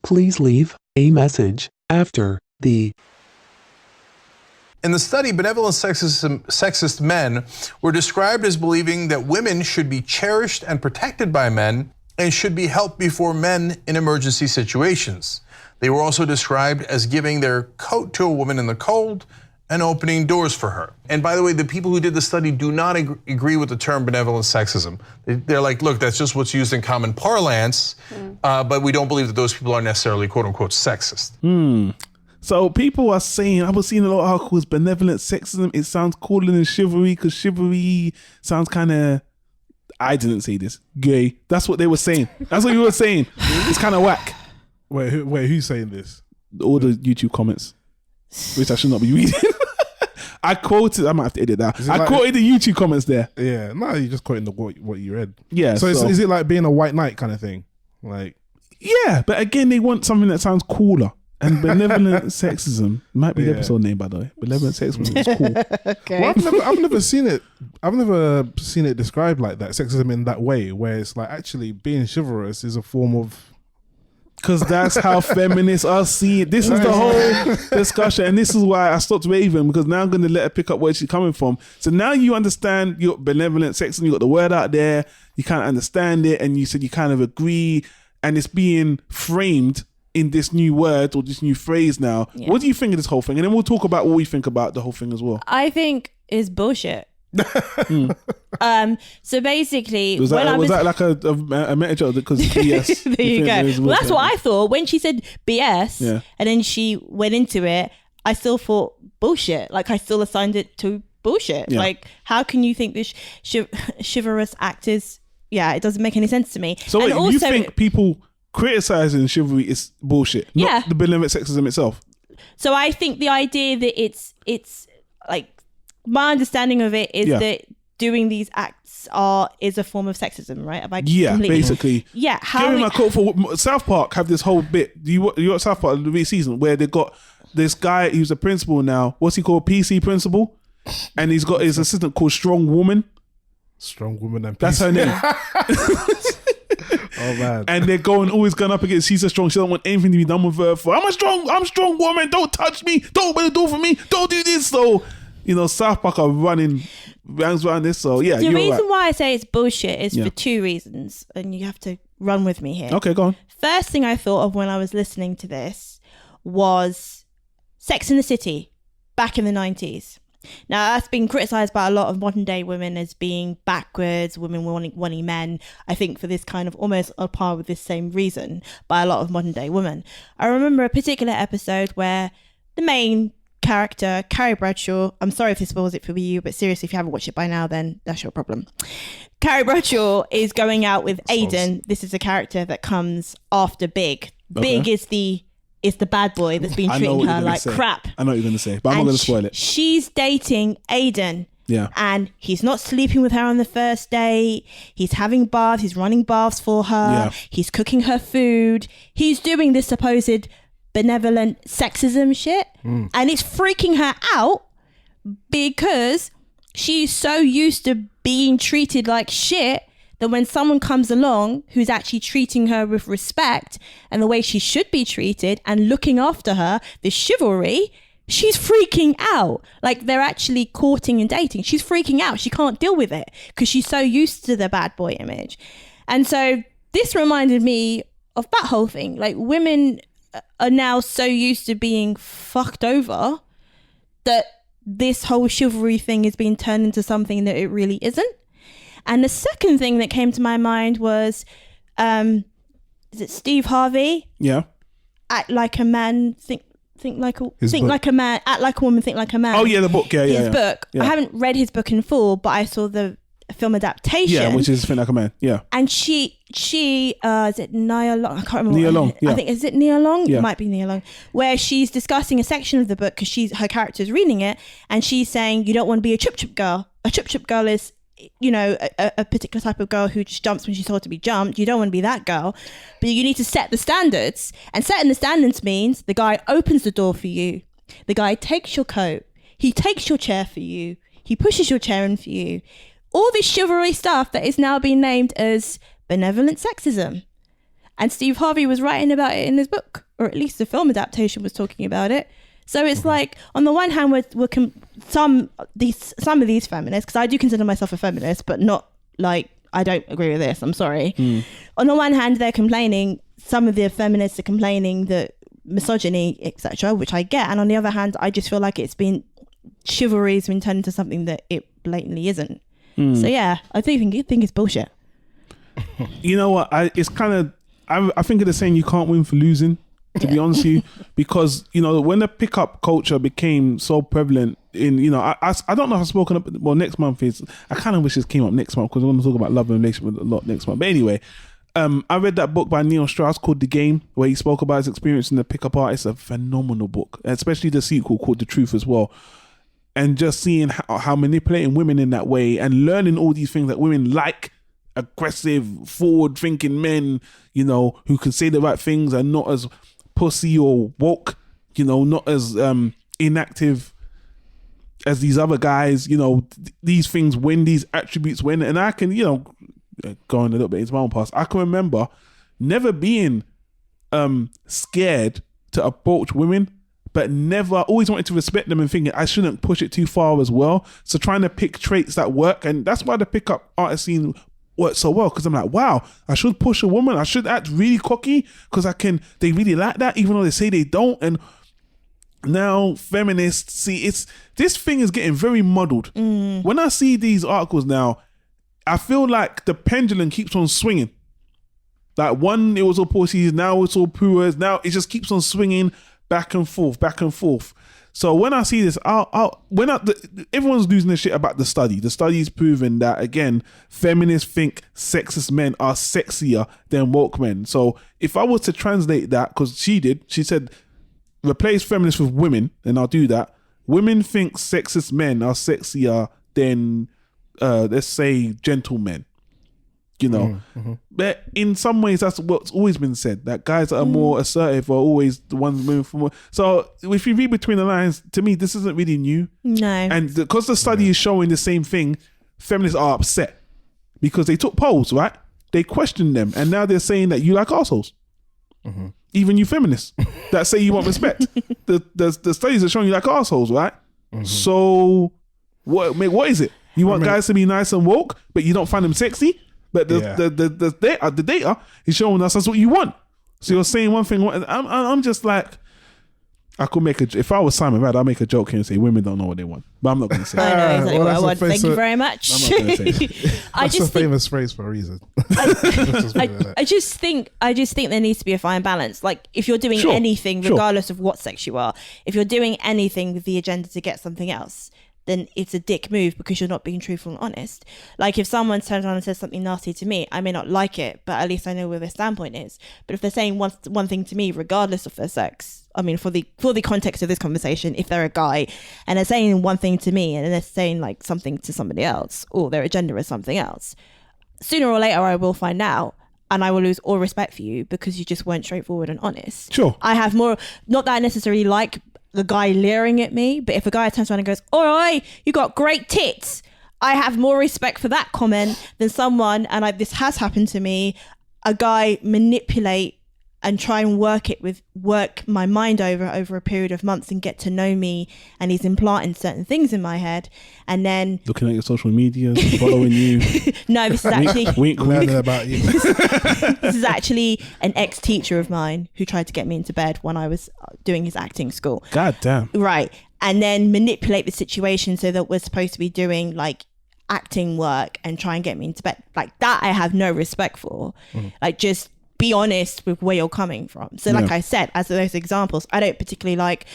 Please leave a message after the. In the study, benevolent sexist men were described as believing that women should be cherished and protected by men and should be helped before men in emergency situations. They were also described as giving their coat to a woman in the cold and opening doors for her. And by the way, the people who did the study do not agree with the term benevolent sexism. They're like, look, that's just what's used in common parlance, but we don't believe that those people are necessarily quote unquote sexist. So people are saying, I was seeing a lot of articles, benevolent sexism, it sounds cooler than chivalry because chivalry sounds kind of, I didn't say this, gay. That's what they were saying. That's what you were saying. It's kind of whack. Wait, who's saying this? All the YouTube comments, which I should not be reading. I quoted, I might have to edit that. I quoted the YouTube comments there. Yeah, no, you're just quoting what you read. Yeah. So is it like being a white knight kind of thing? Like, yeah, but again, they want something that sounds cooler. And benevolent sexism might be the episode name, by the way. Benevolent sexism is cool. Okay. Well, I've never seen it. I've never seen it described like that. Sexism in that way, where it's like actually being chivalrous is a form of. Because that's how feminists are seeing. This is the whole discussion, and this is why I stopped raving, because now I'm going to let her pick up where she's coming from. So now you understand your benevolent sexism. You got the word out there. You kind of understand it, and you said you kind of agree, and it's being framed in this new word or this new phrase now. Yeah. What do you think of this whole thing? And then we'll talk about what we think about the whole thing as well. I think is bullshit. So basically, was that like a meta joke? Because BS. There you go. Well, that's what I thought when she said BS, and then she went into it. I still thought bullshit. Like I still assigned it to bullshit. Yeah. Like how can you think this chivalrous act is? Yeah, it doesn't make any sense to me. So and wait, also, you think people criticizing chivalry is bullshit? Not the benevolent sexism itself. So I think the idea that it's like, my understanding of it is that doing these acts is a form of sexism, right? Basically. Yeah. How my quote for South Park have this whole bit. You watch South Park the season where they got this guy who's a principal now. What's he called? PC principal, and he's got his assistant called Strong Woman. Strong Woman and PC. That's her name. Oh man! And they're always going up against. She's so strong. She don't want anything to be done with her. I'm a strong woman. Don't touch me. Don't open the door for me. Don't do this. So, South Park are running rounds around this. So yeah, the reason why I say it's bullshit is for two reasons, and you have to run with me here. Okay, go on. First thing I thought of when I was listening to this was Sex and the City back in the 90s. Now, that's been criticised by a lot of modern day women as being backwards, women wanting men, I think for this kind of almost on par with this same reason by a lot of modern day women. I remember a particular episode where the main character, Carrie Bradshaw, I'm sorry if this spoils it for you, but seriously, if you haven't watched it by now, then that's your problem. Carrie Bradshaw is going out with Aidan. This is a character that comes after Big. Okay. Big is the bad boy that's been treating her like crap. I know what you're going to say, but I'm not going to spoil it. She's dating Aidan. Yeah. And he's not sleeping with her on the first date. He's having baths. He's running baths for her. Yeah. He's cooking her food. He's doing this supposed benevolent sexism shit. And it's freaking her out because she's so used to being treated like shit that when someone comes along who's actually treating her with respect and the way she should be treated and looking after her, this chivalry, she's freaking out. Like they're actually courting and dating. She's freaking out. She can't deal with it because she's so used to the bad boy image. And so this reminded me of that whole thing. Like women are now so used to being fucked over that this whole chivalry thing is being turned into something that it really isn't. And the second thing that came to my mind was, is it Steve Harvey? Yeah. Act like a man, think like a man, act like a woman, think like a man. Oh yeah, the book. Yeah, his book. Yeah. I haven't read his book in full, but I saw the film adaptation. Yeah, which is Think Like a Man. Yeah. And she is it Nia Long? I can't remember. Nia Long. Yeah. I think, is it Nia Long? Yeah. It might be Nia Long. Where she's discussing a section of the book because her character's reading it, and she's saying you don't want to be a chup chup girl. A chup chup girl is, a particular type of girl who just jumps when she's told to be jumped. You don't want to be that girl, but you need to set the standards. And setting the standards means the guy opens the door for you. The guy takes your coat. He takes your chair for you. He pushes your chair in for you. All this chivalry stuff that is now being named as benevolent sexism. And Steve Harvey was writing about it in his book, or at least the film adaptation was talking about it. So it's like, on the one hand, some of these feminists, because I do consider myself a feminist, but not like, I don't agree with this, I'm sorry. On the one hand, they're complaining, some of the feminists are complaining that misogyny, etc., which I get. And on the other hand, I just feel like chivalry has been turned into something that it blatantly isn't. So yeah, I do think it's bullshit. You know what? I think of the saying, you can't win for losing, to be honest with you, because, you know, when the pickup culture became so prevalent in, you know, I don't know if I've spoken up, well, next month I kind of wish this came up next month because I want to talk about love and relationship a lot next month. But anyway, I read that book by Neil Strauss called The Game, where he spoke about his experience in the pickup artist. A phenomenal book, especially the sequel called The Truth as well. And just seeing how manipulating women in that way and learning all these things that women like, aggressive, forward-thinking men, you know, who can say the right things and not as pussy or woke, you know, not as inactive as these other guys, you know, these things win, these attributes win. And I can, you know, going a little bit into my own past, I can remember never being scared to approach women, but always wanted to respect them and thinking I shouldn't push it too far as well. So trying to pick traits that work. And that's why the pickup artist scene works so well, because I'm like, wow, I should push a woman. I should act really cocky because they really like that, even though they say they don't. And now feminists see this thing is getting very muddled. When I see these articles now, I feel like the pendulum keeps on swinging. Like it was all pussies, now it's all poors, now it just keeps on swinging back and forth. So when I see this, everyone's losing their shit about the study. The study's proven that, again, feminists think sexist men are sexier than woke men. So if I was to translate that, because she said, replace feminists with women, and I'll do that. Women think sexist men are sexier than, let's say, gentlemen. You know, but in some ways that's what's always been said, that guys that are more assertive are always the ones moving for more. So if you read between the lines, to me this isn't really new. No, and because the study is showing the same thing, feminists are upset because they took polls, right? They questioned them, and now they're saying that you like arseholes. Even you feminists that say you want respect, the studies are showing you like arseholes, right? So what is it? You want guys to be nice and woke, but you don't find them sexy? But the data is showing us that's what you want. So you're saying one thing. I'm just like, I could if I was Simon Rad, I'd make a joke here and say women don't know what they want. But I'm not going to say that. I know exactly what I want. Thank you very much. I'm not going to say that. That's a famous phrase for a reason. I just think there needs to be a fine balance. Like if you're doing anything, regardless of what sex you are, if you're doing anything with the agenda to get something else, then it's a dick move because you're not being truthful and honest. Like if someone turns around and says something nasty to me, I may not like it, but at least I know where their standpoint is. But if they're saying one thing to me, regardless of their sex, I mean, for the context of this conversation, if they're a guy and they're saying one thing to me and they're saying like something to somebody else, or their agenda is something else, sooner or later I will find out. And I will lose all respect for you because you just weren't straightforward and honest. Sure. I have more, not that I necessarily like the guy leering at me, but if a guy turns around and goes, all right, you got great tits, I have more respect for that comment than someone, and this has happened to me, a guy manipulate and try and work my mind over a period of months and get to know me, and he's implanting certain things in my head, and then looking at your social media, following you. No, this is actually learning about you. This is actually an ex-teacher of mine who tried to get me into bed when I was doing his acting school. God damn. Right. And then manipulate the situation so that we're supposed to be doing like acting work and try and get me into bed. Like that I have no respect for. Like just be honest with where you're coming from. So like I said, as those examples, I don't particularly like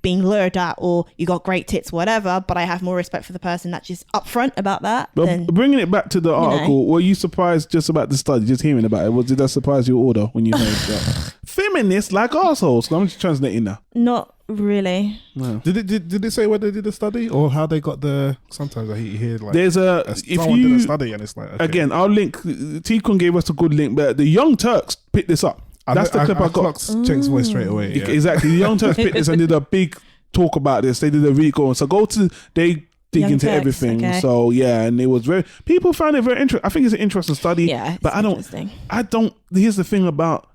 being lured at or you got great tits, whatever, but I have more respect for the person that's just upfront about that. But bringing it back to the article, were you surprised just about the study, just hearing about it? Did that surprise your order when you heard that? Feminists like arseholes. I'm just translating now. Not really. No. Did it say where they did the study or how they got the? Sometimes I hear like there's someone did a study and it's like okay. Again, I'll link. T-Con gave us a good link, but the Young Turks picked this up. That's the clip I got. Check's voice straight away. Yeah. Exactly. The Young Turks picked this and did a big talk about this. They did a really good one. So they dig Young into Turks, everything. okay. So yeah, and it was people found it very interesting. I think it's an interesting study. Yeah, but interesting. I don't. Here's the thing about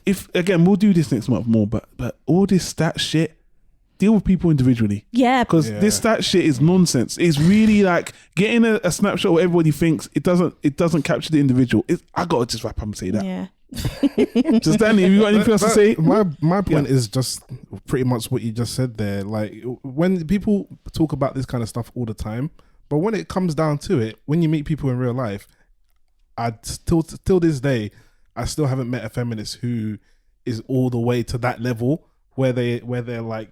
if again we'll do this next month more, but all this stat shit. Deal with people individually. Yeah. Because this stat shit is nonsense. It's really like getting a snapshot of what everybody thinks. It doesn't capture the individual. I gotta just wrap up and say that. Yeah. So Stanley, have you got anything else to say? My point is just pretty much what you just said there. Like when people talk about this kind of stuff all the time, but when it comes down to it, when you meet people in real life, I till this day, I still haven't met a feminist who is all the way to that level where they're like,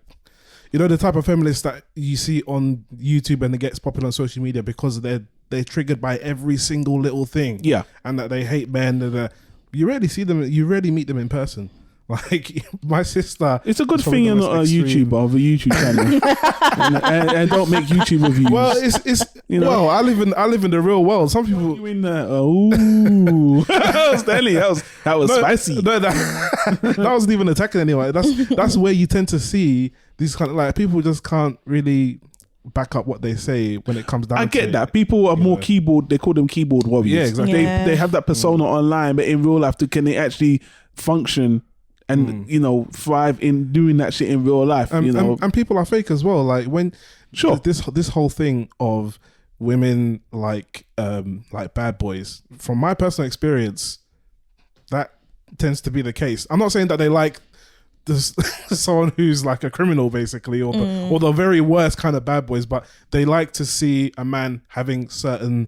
you know, the type of feminists that you see on YouTube and it gets popular on social media because they're triggered by every single little thing. Yeah. And that they hate men. You rarely see them, you rarely meet them in person. Like my sister. It's a good thing you're not a YouTuber of a YouTube channel, and don't make YouTube reviews. Well, it's you know. Well, I live in the real world. Some people. You in there? Oh, Stanley, that was spicy. No, that wasn't even attacking anyone. That's where you tend to see these kind of like people just can't really back up what they say when it comes down. I get that people are more keyboard. They call them keyboard warriors. Yeah, exactly. They have that persona online, but in real life, can they actually function and thrive in doing that shit in real life? And people are fake as well. Like when this whole thing of women like bad boys. From my personal experience, that tends to be the case. I'm not saying that they like someone who's like a criminal basically or the very worst kind of bad boys, but they like to see a man having certain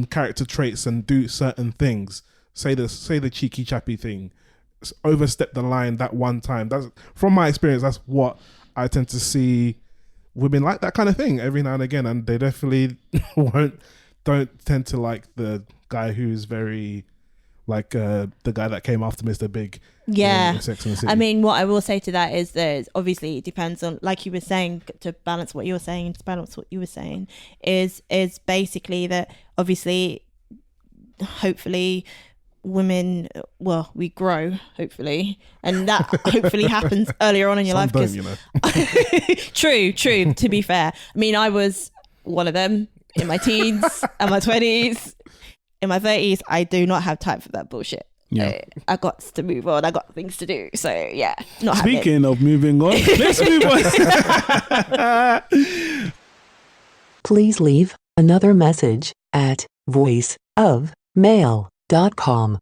character traits and do certain things. Say the cheeky chappy thing, overstep the line that one time. That's from my experience. That's what I tend to see women like, that kind of thing every now and again, and they definitely don't tend to like the guy who's very like the guy that came after Mr. Big. Yeah. In Sex and the City. I mean, what I will say to that is that obviously it depends on, like you were saying, to balance what you were saying and to balance what you were saying is basically that obviously, hopefully, women, well, we grow, hopefully, and that hopefully happens earlier on in your life. True, to be fair. I mean, I was one of them in my teens and my 20s. In my 30s, I do not have time for that bullshit. Yeah. I got to move on. I got things to do. So yeah, not Speaking of moving on, let's move on. Please leave another message at voiceofmail.com.